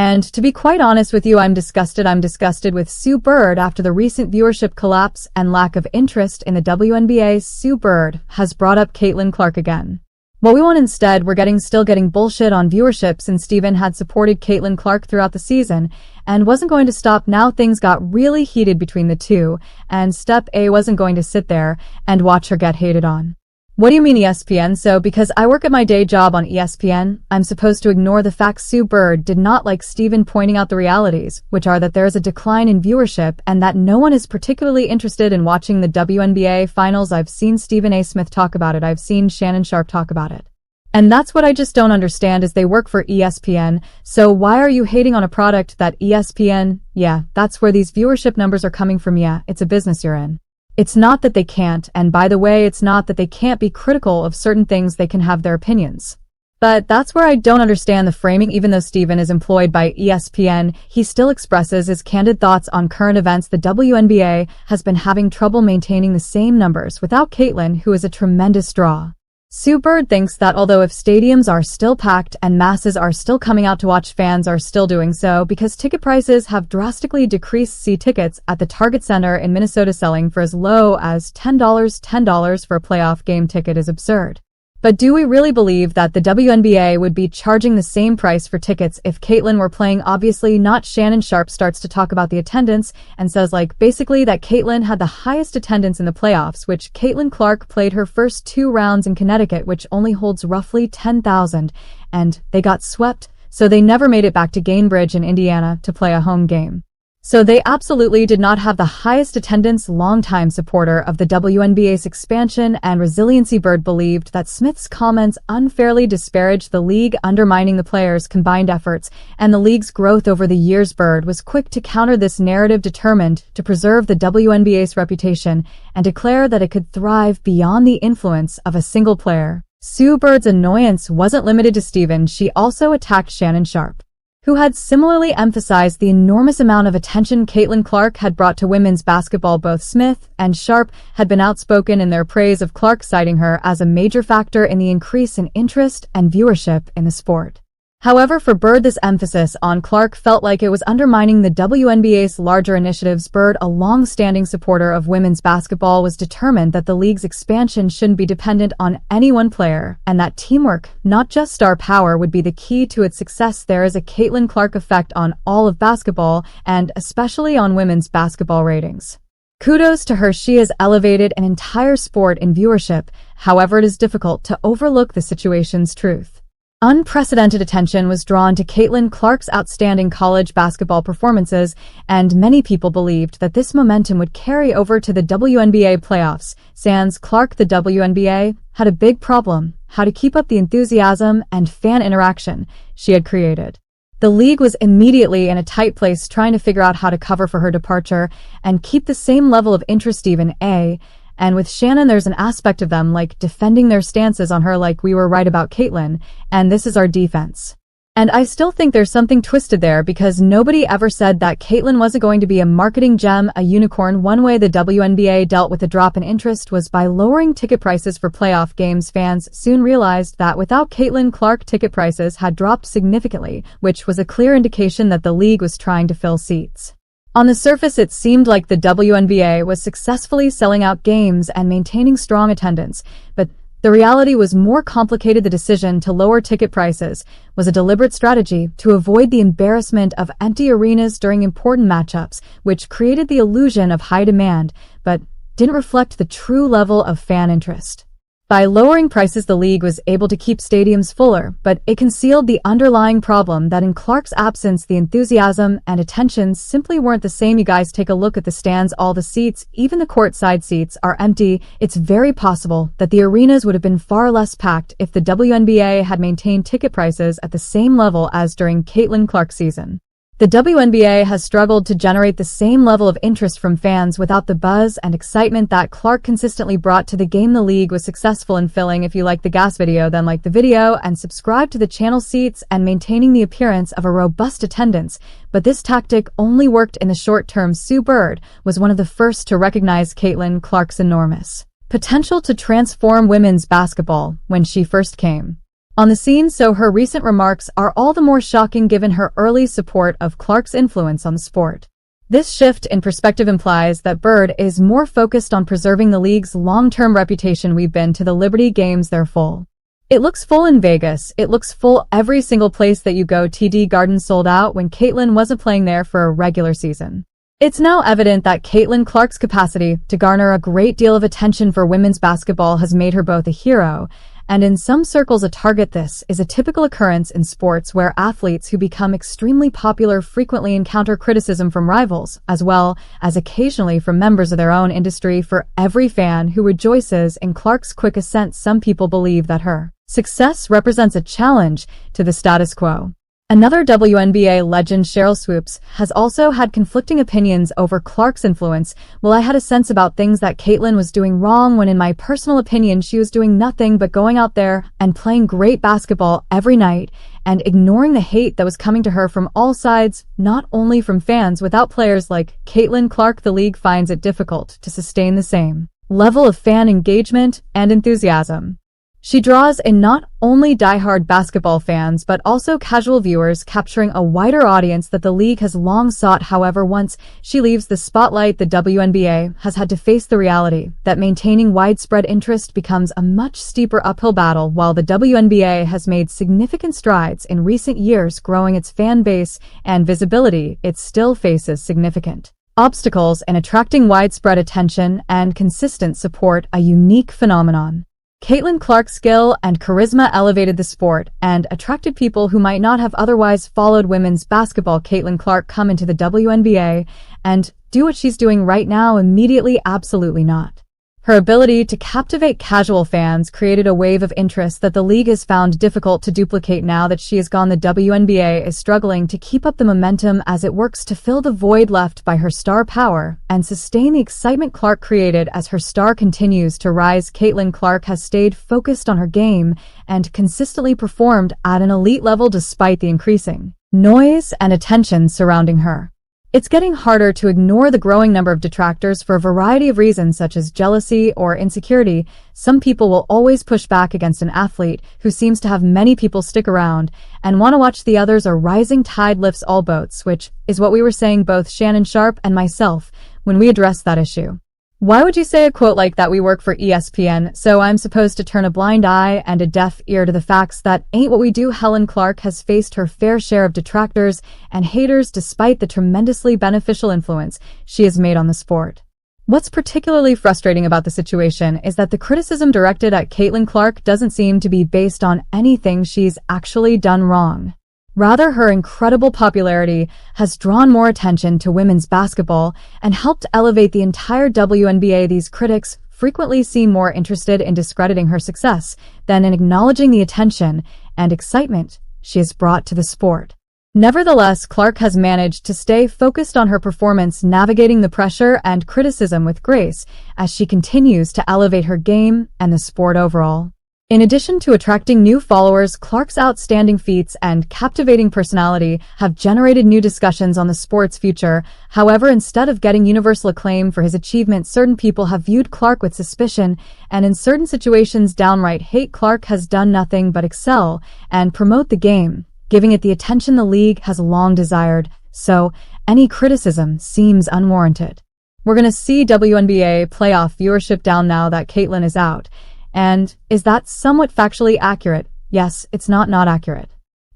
And to be quite honest with you, I'm disgusted with Sue Bird after the recent viewership collapse and lack of interest in the WNBA. Sue Bird has brought up Caitlin Clark again. What we want instead, we're still getting bullshit on viewership since Steven had supported Caitlin Clark throughout the season and wasn't going to stop. Now things got really heated between the two, and Step A wasn't going to sit there and watch her get hated on. What do you mean ESPN? So because I work at my day job on ESPN, I'm supposed to ignore the fact Sue Bird did not like Steven pointing out the realities, which are that there is a decline in viewership and that no one is particularly interested in watching the WNBA finals. I've seen Stephen A. Smith talk about it. I've seen Shannon Sharpe talk about it. And that's what I just don't understand is they work for ESPN. So why are you hating on a product that ESPN? Yeah, that's where these viewership numbers are coming from. Yeah, it's a business you're in. It's not that they can't, and by the way, it's not that they can't be critical of certain things, they can have their opinions. But that's where I don't understand the framing. Even though Steven is employed by ESPN, he still expresses his candid thoughts on current events. The WNBA has been having trouble maintaining the same numbers without Caitlin, who is a tremendous draw. Sue Bird thinks that although if stadiums are still packed and masses are still coming out to watch, fans are still doing so because ticket prices have drastically decreased. See tickets at the Target Center in Minnesota selling for as low as $10. $10 for a playoff game ticket is absurd. But do we really believe that the WNBA would be charging the same price for tickets if Caitlin were playing? Obviously not. Shannon Sharpe starts to talk about the attendance and says basically that Caitlin had the highest attendance in the playoffs, which Caitlin Clark played her first 2 rounds in Connecticut, which only holds roughly 10,000, and they got swept, so they never made it back to Gainbridge in Indiana to play a home game. So they absolutely did not have the highest attendance. Longtime supporter of the WNBA's expansion and resiliency, Bird believed that Smith's comments unfairly disparaged the league, undermining the players' combined efforts and the league's growth over the years. Bird was quick to counter this narrative, determined to preserve the WNBA's reputation and declare that it could thrive beyond the influence of a single player. Sue Bird's annoyance wasn't limited to Steven. She also attacked Shannon Sharpe, who had similarly emphasized the enormous amount of attention Caitlin Clark had brought to women's basketball. Both Smith and Sharpe had been outspoken in their praise of Clark, citing her as a major factor in the increase in interest and viewership in the sport. However, for Bird, this emphasis on Clark felt like it was undermining the WNBA's larger initiatives. Bird, a long-standing supporter of women's basketball, was determined that the league's expansion shouldn't be dependent on any one player, and that teamwork, not just star power, would be the key to its success. There is a Caitlin Clark effect on all of basketball, and especially on women's basketball ratings. Kudos to her, she has elevated an entire sport in viewership. However, it is difficult to overlook the situation's truth. Unprecedented attention was drawn to Caitlin Clark's outstanding college basketball performances, and many people believed that this momentum would carry over to the WNBA playoffs. Sans Clark, the WNBA had a big problem: how to keep up the enthusiasm and fan interaction she had created. The league was immediately in a tight place, trying to figure out how to cover for her departure and keep the same level of interest. Even And with Shannon, there's an aspect of them defending their stances on her, we were right about Caitlin, and this is our defense. And I still think there's something twisted there, because nobody ever said that Caitlin wasn't going to be a marketing gem, a unicorn. One way the WNBA dealt with the drop in interest was by lowering ticket prices for playoff games. Fans soon realized that without Caitlin Clark, ticket prices had dropped significantly, which was a clear indication that the league was trying to fill seats. On the surface, it seemed like the WNBA was successfully selling out games and maintaining strong attendance, but the reality was more complicated. The decision to lower ticket prices was a deliberate strategy to avoid the embarrassment of empty arenas during important matchups, which created the illusion of high demand, but didn't reflect the true level of fan interest. By lowering prices, the league was able to keep stadiums fuller, but it concealed the underlying problem that in Clark's absence, the enthusiasm and attention simply weren't the same. You guys take a look at the stands. All the seats, even the courtside seats, are empty. It's very possible that the arenas would have been far less packed if the WNBA had maintained ticket prices at the same level as during Caitlin Clark's season. The WNBA has struggled to generate the same level of interest from fans without the buzz and excitement that Clark consistently brought to the game. The league was successful in filling. If you like the gas video, then like the video and subscribe to the channel. Seats and maintaining the appearance of a robust attendance. But this tactic only worked in the short term. Sue Bird was one of the first to recognize Caitlin Clark's enormous potential to transform women's basketball when she first came on the scene, so her recent remarks are all the more shocking given her early support of Clark's influence on the sport. This shift in perspective implies that Bird is more focused on preserving the league's long-term reputation. We've been to the Liberty Games, they're full. It looks full in Vegas. It looks full every single place that you go. TD Garden sold out when Caitlin wasn't playing there for a regular season. It's now evident that Caitlin Clark's capacity to garner a great deal of attention for women's basketball has made her both a hero and in some circles a target. This is a typical occurrence in sports where athletes who become extremely popular frequently encounter criticism from rivals, as well as occasionally from members of their own industry. For every fan who rejoices in Clark's quick ascent, some people believe that her success represents a challenge to the status quo. Another WNBA legend, Sheryl Swoopes, has also had conflicting opinions over Clark's influence. Well, I had a sense about things that Caitlin was doing wrong when in my personal opinion she was doing nothing but going out there and playing great basketball every night and ignoring the hate that was coming to her from all sides, not only from fans. Without players like Caitlin Clark, the league finds it difficult to sustain the same level of fan engagement and enthusiasm. She draws in not only diehard basketball fans but also casual viewers, capturing a wider audience that the league has long sought. However, once she leaves the spotlight, the WNBA has had to face the reality that maintaining widespread interest becomes a much steeper uphill battle. While the WNBA has made significant strides in recent years growing its fan base and visibility, it still faces significant obstacles in attracting widespread attention and consistent support, a unique phenomenon. Caitlin Clark's skill and charisma elevated the sport and attracted people who might not have otherwise followed women's basketball. Caitlin Clark come into the WNBA and do what she's doing right now immediately? Absolutely not. Her ability to captivate casual fans created a wave of interest that the league has found difficult to duplicate. Now that she has gone, the WNBA is struggling to keep up the momentum as it works to fill the void left by her star power and sustain the excitement Clark created. As her star continues to rise, Caitlin Clark has stayed focused on her game and consistently performed at an elite level despite the increasing noise and attention surrounding her. It's getting harder to ignore the growing number of detractors for a variety of reasons, such as jealousy or insecurity. Some people will always push back against an athlete who seems to have many people stick around and want to watch. The others. A rising tide lifts all boats, which is what we were saying, both Shannon Sharp and myself, when we addressed that issue. Why would you say a quote like that? We work for ESPN, so I'm supposed to turn a blind eye and a deaf ear to the facts? That ain't what we do. Helen Clark has faced her fair share of detractors and haters despite the tremendously beneficial influence she has made on the sport. What's particularly frustrating about the situation is that the criticism directed at Caitlin Clark doesn't seem to be based on anything she's actually done wrong. Rather, her incredible popularity has drawn more attention to women's basketball and helped elevate the entire WNBA. These critics frequently seem more interested in discrediting her success than in acknowledging the attention and excitement she has brought to the sport. Nevertheless, Clark has managed to stay focused on her performance, navigating the pressure and criticism with grace as she continues to elevate her game and the sport overall. In addition to attracting new followers, Clark's outstanding feats and captivating personality have generated new discussions on the sport's future. However, instead of getting universal acclaim for his achievements, certain people have viewed Clark with suspicion and in certain situations downright hate. Clark has done nothing but excel and promote the game, giving it the attention the league has long desired, so any criticism seems unwarranted. We're going to see WNBA playoff viewership down now that Caitlin is out. And is that somewhat factually accurate? Yes, it's not accurate.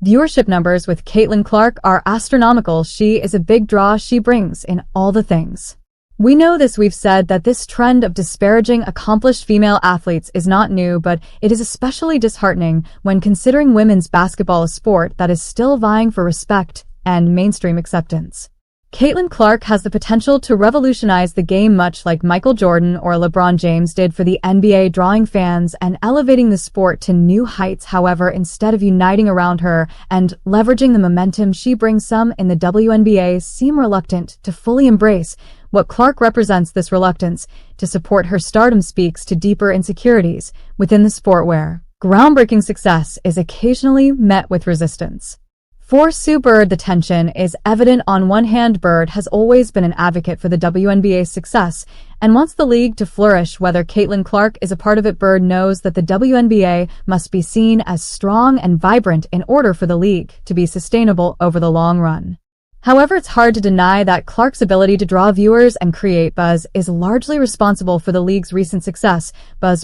Viewership numbers with Caitlin Clark are astronomical. She is a big draw. She brings in all the things. We know this. We've said that this trend of disparaging accomplished female athletes is not new, but it is especially disheartening when considering women's basketball a sport that is still vying for respect and mainstream acceptance. Caitlin Clark has the potential to revolutionize the game much like Michael Jordan or LeBron James did for the NBA, drawing fans and elevating the sport to new heights. However, instead of uniting around her and leveraging the momentum she brings, some in the WNBA seem reluctant to fully embrace what Clark represents. This reluctance to support her stardom speaks to deeper insecurities within the sport, where groundbreaking success is occasionally met with resistance. For Sue Bird, the tension is evident. On one hand, Bird has always been an advocate for the WNBA's success and wants the league to flourish. Whether Caitlin Clark is a part of it, Bird knows that the WNBA must be seen as strong and vibrant in order for the league to be sustainable over the long run. However, it's hard to deny that Clark's ability to draw viewers and create buzz is largely responsible for the league's recent success.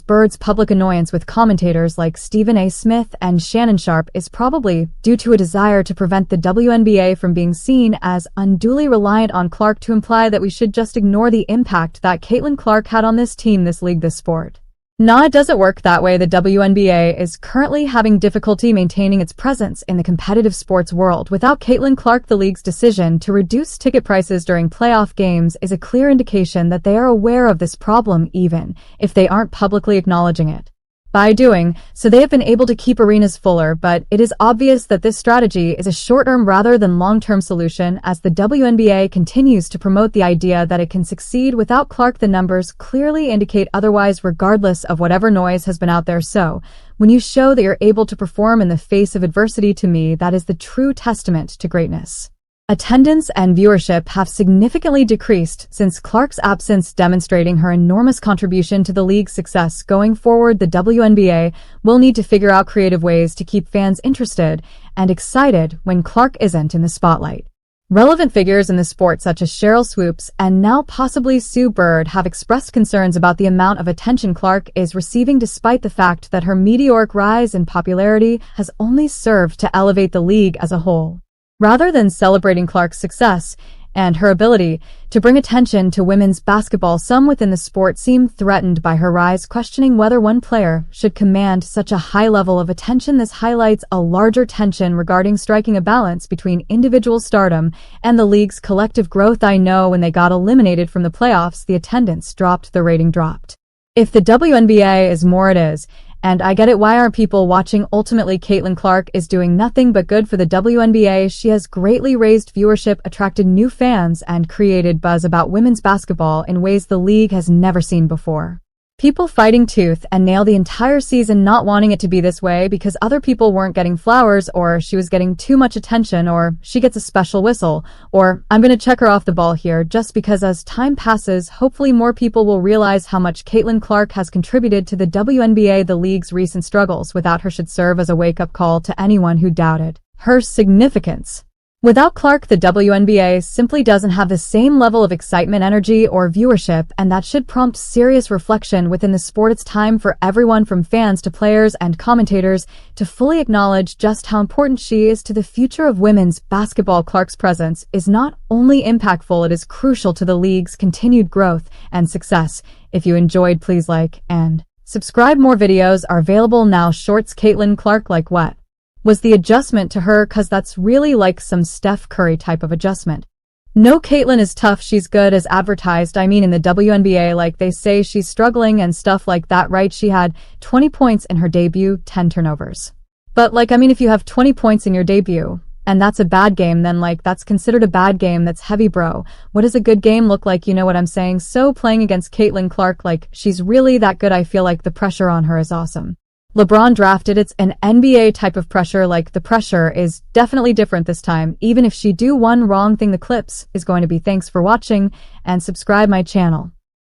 Bird's public annoyance with commentators like Stephen A. Smith and Shannon Sharpe is probably due to a desire to prevent the WNBA from being seen as unduly reliant on Clark, to imply that we should just ignore the impact that Caitlin Clark had on this team, this league, this sport. Nah, it doesn't work that way. The WNBA is currently having difficulty maintaining its presence in the competitive sports world. Without Caitlin Clark, the league's decision to reduce ticket prices during playoff games is a clear indication that they are aware of this problem, even if they aren't publicly acknowledging it. By doing so, they have been able to keep arenas fuller, but it is obvious that this strategy is a short-term rather than long-term solution, as the WNBA continues to promote the idea that it can succeed without Clark. The numbers clearly indicate otherwise, regardless of whatever noise has been out there. So, when you show that you're able to perform in the face of adversity, to me, that is the true testament to greatness. Attendance and viewership have significantly decreased since Clark's absence, demonstrating her enormous contribution to the league's success. Going forward, the WNBA will need to figure out creative ways to keep fans interested and excited when Clark isn't in the spotlight. Relevant figures in the sport, such as Sheryl Swoopes and now possibly Sue Bird, have expressed concerns about the amount of attention Clark is receiving, despite the fact that her meteoric rise in popularity has only served to elevate the league as a whole. Rather than celebrating Clark's success and her ability to bring attention to women's basketball, some within the sport seem threatened by her rise, questioning whether one player should command such a high level of attention. This highlights a larger tension regarding striking a balance between individual stardom and the league's collective growth. I know when they got eliminated from the playoffs, the attendance dropped, the rating dropped. If the WNBA is more, it is. And I get it, why aren't people watching? Ultimately, Caitlin Clark is doing nothing but good for the WNBA. She has greatly raised viewership, attracted new fans, and created buzz about women's basketball in ways the league has never seen before. People fighting tooth and nail the entire season, not wanting it to be this way because other people weren't getting flowers, or she was getting too much attention, or she gets a special whistle, or I'm gonna check her off the ball here, just because as time passes, hopefully more people will realize how much Caitlin Clark has contributed to the WNBA. The league's recent struggles without her should serve as a wake-up call to anyone who doubted her significance. Without Clark, the WNBA simply doesn't have the same level of excitement, energy, or viewership, and that should prompt serious reflection within the sport. It's time for everyone from fans to players and commentators to fully acknowledge just how important she is to the future of women's basketball. Clark's presence is not only impactful, it is crucial to the league's continued growth and success. If you enjoyed, please like and subscribe. More videos are available now. Shorts: Caitlin Clark, like what was the adjustment to her? Cause that's really like some Steph Curry type of adjustment. No, Caitlin is tough, she's good as advertised. I mean, in the WNBA, like they say she's struggling and stuff like that, right? She had 20 points in her debut, 10 turnovers. But like, I mean, if you have 20 points in your debut and that's a bad game, then like that's considered a bad game. That's heavy, bro. What does a good game look like? You know what I'm saying? So playing against Caitlin Clark, like she's really that good. I feel like the pressure on her is awesome. LeBron drafted, it's an NBA type of pressure, like the pressure is definitely different this time. Even if she do one wrong thing, the clips is going to be. Thanks for watching and subscribe my channel.